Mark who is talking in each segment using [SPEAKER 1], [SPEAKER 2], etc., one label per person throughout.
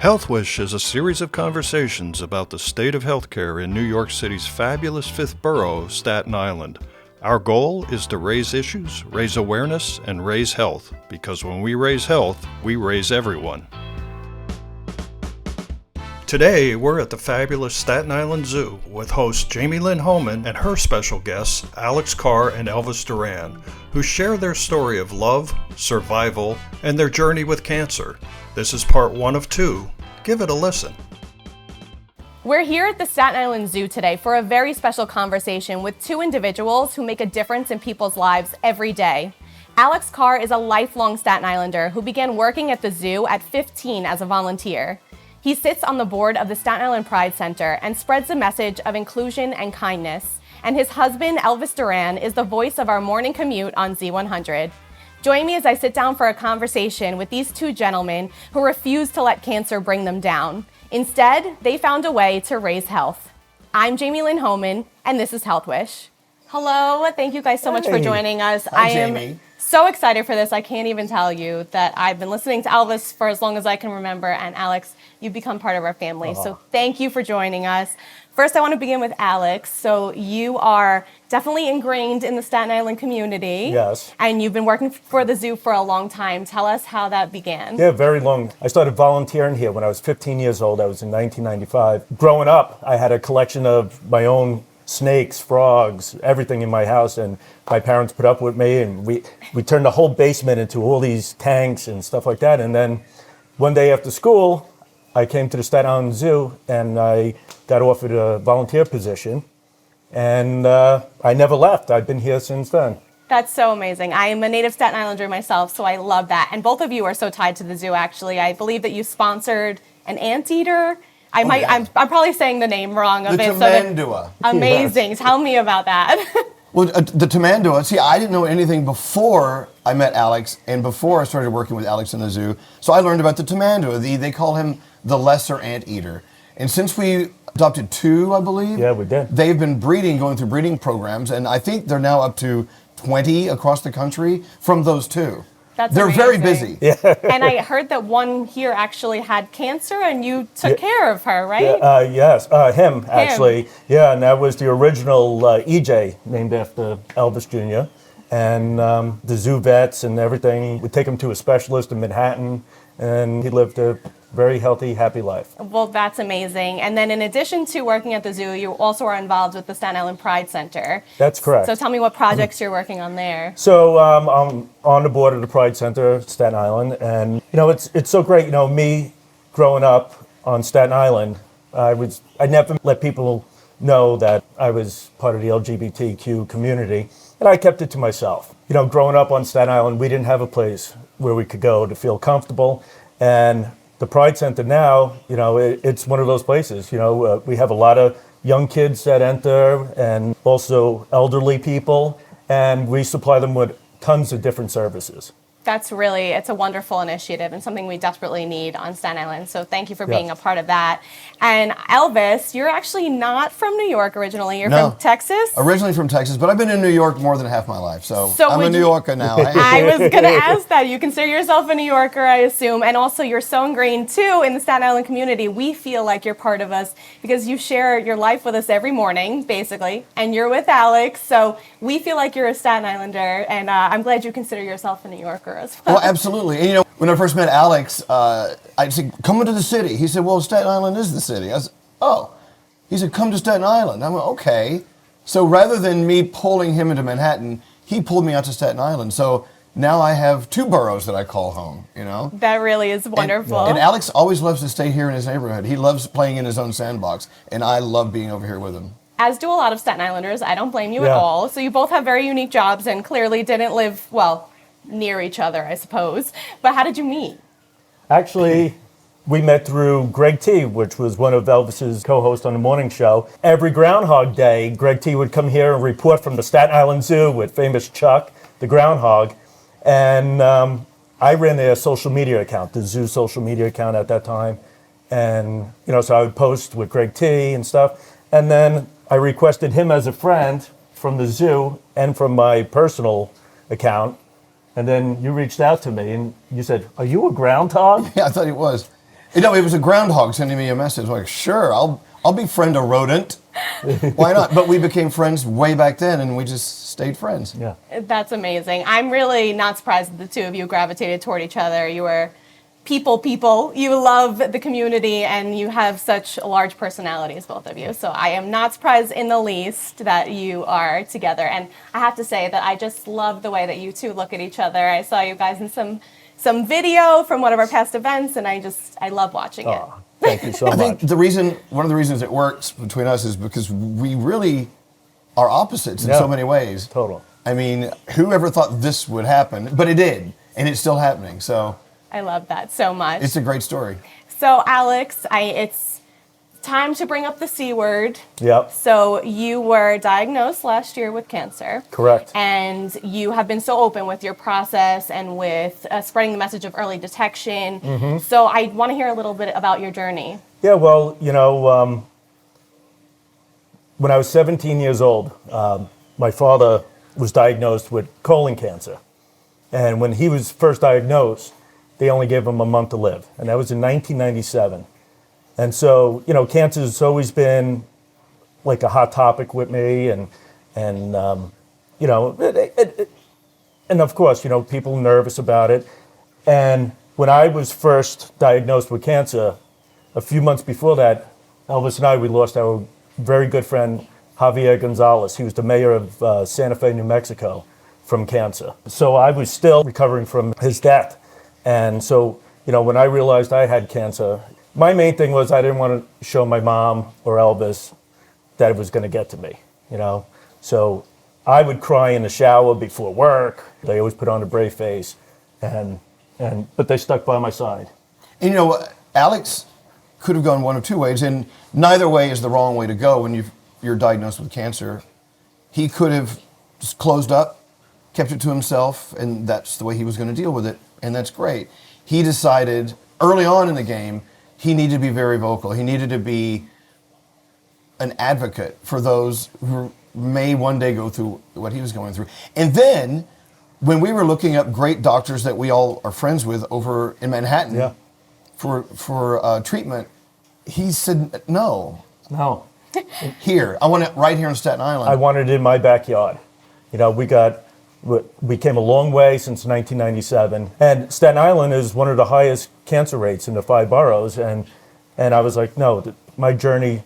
[SPEAKER 1] HealthWish is a series of conversations about the state of healthcare in New York City's fabulous fifth borough, Staten Island. Our goal is to raise issues, raise awareness, and raise health, because when we raise health, we raise everyone. Today, we're at the fabulous Staten Island Zoo with host Lynn Homan and her special guests, Alex Carr and Elvis Duran, who share their story of love, survival, and their journey with cancer. This is part 1 of 2. Give it a listen.
[SPEAKER 2] We're here at the Staten Island Zoo today for a very special conversation with 2 individuals who make a difference in people's lives every day. Alex Carr is a lifelong Staten Islander who began working at the zoo at 15 as a volunteer. He sits on the board of the Staten Island Pride Center and spreads the message of inclusion and kindness. And his husband, Elvis Duran, is the voice of our morning commute on Z100. Join me as I sit down for a conversation with these 2 gentlemen who refuse to let cancer bring them down. Instead, they found a way to raise health. I'm Lynn Homan, and this is HealthWish. Hello, thank you guys so much for joining us.
[SPEAKER 3] Hi,
[SPEAKER 2] I am
[SPEAKER 3] Jamie.
[SPEAKER 2] So excited for this. I can't even tell you that I've been listening to Elvis for as long as I can remember, and Alex, you've become part of our family. So thank you for joining us. First, I want to begin with Alex. So you are definitely ingrained in the Staten Island community.
[SPEAKER 3] Yes.
[SPEAKER 2] And you've been working for the zoo for a long time. Tell us how that began.
[SPEAKER 3] Yeah, very long. I started volunteering here when I was 15 years old. I was in 1995. Growing up, I had a collection of my own snakes, frogs, everything in my house, and my parents put up with me, and we turned the whole basement into all these tanks and stuff like that. And then one day after school, I came to the Staten Island Zoo, and I got offered a volunteer position, and I never left. I've been here since then.
[SPEAKER 2] That's so amazing. I am a native Staten Islander myself, so I love that. And both of you are so tied to the zoo, actually. I believe that you sponsored an anteater. I'm probably saying the name wrong of
[SPEAKER 4] the
[SPEAKER 2] it.
[SPEAKER 4] Tamandua.
[SPEAKER 2] Amazing. Yes. Tell me about that.
[SPEAKER 4] Well, the Tamandua, see, I didn't know anything before I met Alex and before I started working with Alex in the zoo. So I learned about the Tamandua. They call him the lesser anteater. And since we adopted 2, I believe.
[SPEAKER 3] Yeah, we did.
[SPEAKER 4] They've been going through breeding programs, and I think they're now up to 20 across the country from those 2. They're
[SPEAKER 2] amazing.
[SPEAKER 4] very busy.
[SPEAKER 3] Yeah.
[SPEAKER 2] And I heard that one here actually had cancer, and you took care of her, right?
[SPEAKER 3] Yes, him, actually. Yeah, and that was the original EJ, named after Elvis Jr. And the zoo vets and everything would take him to a specialist in Manhattan, and he lived a very healthy, happy life.
[SPEAKER 2] Well, that's amazing. And then in addition to working at the zoo, you also are involved with the Staten Island Pride Center.
[SPEAKER 3] That's correct.
[SPEAKER 2] So tell me what projects you're working on there.
[SPEAKER 3] So I'm on the board of the Pride Center, Staten Island, and it's so great. Me growing up on Staten Island, I never let people know that I was part of the LGBTQ community, and I kept it to myself. Growing up on Staten Island, we didn't have a place where we could go to feel comfortable, and the Pride Center now, it's one of those places. We have a lot of young kids that enter and also elderly people, and we supply them with tons of different services.
[SPEAKER 2] It's a wonderful initiative and something we desperately need on Staten Island. So thank you for being a part of that. And Elvis, you're actually not from New York originally. You're from Texas?
[SPEAKER 4] Originally from Texas, but I've been in New York more than half my life. So I'm a New Yorker now.
[SPEAKER 2] I was going to ask that. You consider yourself a New Yorker, I assume. And also you're so ingrained, too, in the Staten Island community. We feel like you're part of us because you share your life with us every morning, basically. And you're with Alex. So we feel like you're a Staten Islander. And I'm glad you consider yourself a New Yorker as well.
[SPEAKER 4] Well, absolutely. And when I first met Alex, I said, come into the city. He said, well, Staten Island is the city. I said, oh. He said, come to Staten Island. I went, okay. So rather than me pulling him into Manhattan, he pulled me out to Staten Island. So now I have 2 boroughs that I call home,
[SPEAKER 2] That really is wonderful.
[SPEAKER 4] And Alex always loves to stay here in his neighborhood. He loves playing in his own sandbox, and I love being over here with him.
[SPEAKER 2] As do a lot of Staten Islanders. I don't blame you at all. So you both have very unique jobs and clearly didn't live, near each other, I suppose. But how did you meet?
[SPEAKER 3] Actually, we met through Greg T., which was one of Elvis's co-hosts on the morning show. Every Groundhog Day, Greg T. would come here and report from the Staten Island Zoo with famous Chuck, the groundhog. And I ran their social media account, the zoo social media account at that time. And, so I would post with Greg T. and stuff. And then I requested him as a friend from the zoo and from my personal account. And then you reached out to me and you said, are you a groundhog?
[SPEAKER 4] Yeah, I thought he was. You know, it was a groundhog sending me a message. Like, sure, I'll befriend a rodent. Why not? But we became friends way back then, and we just stayed friends.
[SPEAKER 3] Yeah.
[SPEAKER 2] That's amazing. I'm really not surprised that the two of you gravitated toward each other. You were people. You love the community, and you have such large personalities, both of you. So I am not surprised in the least that you are together. And I have to say that I just love the way that you two look at each other. I saw you guys in some video from one of our past events, and I love watching it.
[SPEAKER 3] Thank you so much.
[SPEAKER 4] I think one of the reasons it works between us is because we really are opposites in so many ways.
[SPEAKER 3] Total.
[SPEAKER 4] I mean, whoever thought this would happen? But it did, and it's still happening. So
[SPEAKER 2] I love that so much.
[SPEAKER 4] it's a great story.
[SPEAKER 2] So Alex, it's time to bring up the C word.
[SPEAKER 3] Yep.
[SPEAKER 2] So you were diagnosed last year with cancer.
[SPEAKER 3] Correct.
[SPEAKER 2] And you have been so open with your process and with spreading the message of early detection.
[SPEAKER 3] Mm-hmm.
[SPEAKER 2] So I want to hear a little bit about your journey.
[SPEAKER 3] Yeah, well, you know, when I was 17 years old, my father was diagnosed with colon cancer. And when he was first diagnosed, they only gave him a month to live. And that was in 1997. And so, you know, cancer has always been like a hot topic with me, and you know, and of course, you know, people nervous about it. And when I was first diagnosed with cancer, a few months before that, Elvis and I, we lost our very good friend, Javier Gonzalez. He was the mayor of Santa Fe, New Mexico, from cancer. So I was still recovering from his death. And so, you know, when I realized I had cancer, my main thing was I didn't want to show my mom or Elvis that it was going to get to me, you know. So I would cry in the shower before work. They always put on a brave face, but they stuck by my side.
[SPEAKER 4] And you know, Alex could have gone one of two ways, and neither way is the wrong way to go when you're diagnosed with cancer. He could have just closed up, kept it to himself, and that's the way he was going to deal with it, and that's great. He decided early on in the game he needed to be very vocal. He needed to be an advocate for those who may one day go through what he was going through. And then, when we were looking up great doctors that we all are friends with over in Manhattan for treatment, he said, no. Here. I want it right here in Staten Island.
[SPEAKER 3] I wanted it in my backyard. You know, we came a long way since 1997, and Staten Island is one of the highest cancer rates in the 5 boroughs, and I was like, no, my journey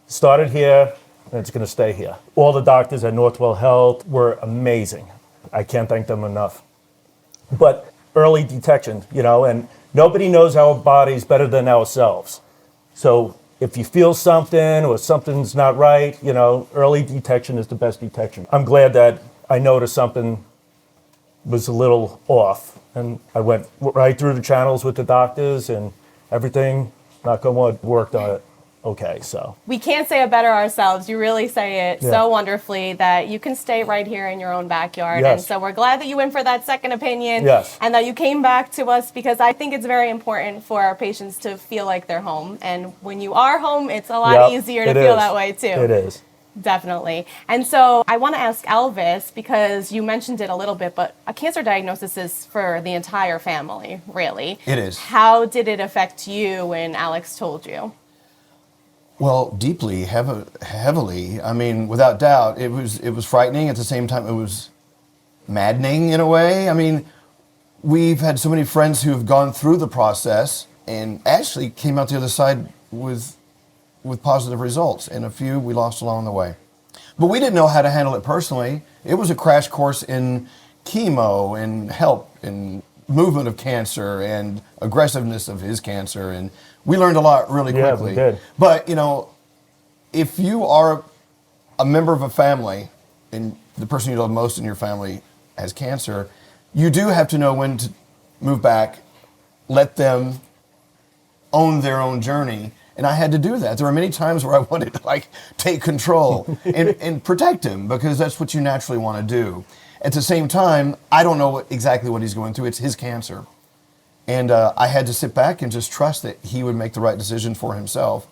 [SPEAKER 3] started here, and it's going to stay here. All the doctors at Northwell Health were amazing. I can't thank them enough. But early detection, you know, and nobody knows our bodies better than ourselves. So if you feel something or something's not right, you know, early detection is the best detection. I'm glad that I noticed something was a little off, and I went right through the channels with the doctors, and everything, knock on wood, worked on it okay. So
[SPEAKER 2] we can't say it better ourselves. You really say it so wonderfully that you can stay right here in your own backyard.
[SPEAKER 3] Yes.
[SPEAKER 2] And so we're glad that you went for that second opinion,
[SPEAKER 3] Yes.
[SPEAKER 2] and that you came back to us, because I think it's very important for our patients to feel like they're home. And when you are home, it's a lot easier to feel that way too.
[SPEAKER 3] It is.
[SPEAKER 2] Definitely. And so I want to ask Elvis, because you mentioned it a little bit, but a cancer diagnosis is for the entire family, really.
[SPEAKER 4] It is.
[SPEAKER 2] How did it affect you when Alex told you?
[SPEAKER 4] Well, deeply, heavily. I mean, without doubt, it was frightening. At the same time, it was maddening in a way. I mean, we've had so many friends who have gone through the process and actually came out the other side with positive results, and a few we lost along the way. But we didn't know how to handle it personally. It was a crash course in chemo and help and movement of cancer and aggressiveness of his cancer, and we learned a lot really quickly.
[SPEAKER 3] Yeah, we did.
[SPEAKER 4] But, you know, if you are a member of a family and the person you love most in your family has cancer, you do have to know when to move back, let them own their own journey. And I had to do that. There were many times where I wanted to like take control and protect him, because that's what you naturally want to do. At the same time, I don't know exactly what he's going through. It's his cancer. And I had to sit back and just trust that he would make the right decision for himself.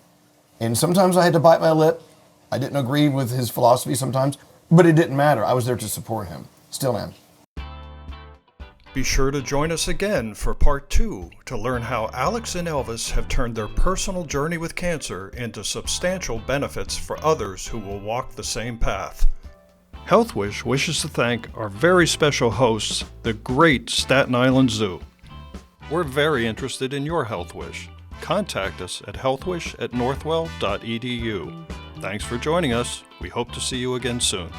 [SPEAKER 4] And sometimes I had to bite my lip. I didn't agree with his philosophy sometimes, but it didn't matter. I was there to support him. Still am.
[SPEAKER 1] Be sure to join us again for part 2 to learn how Alex and Elvis have turned their personal journey with cancer into substantial benefits for others who will walk the same path. HealthWish wishes to thank our very special hosts, the great Staten Island Zoo. We're very interested in your health wish. Contact us at healthwish@northwell.edu. Thanks for joining us. We hope to see you again soon.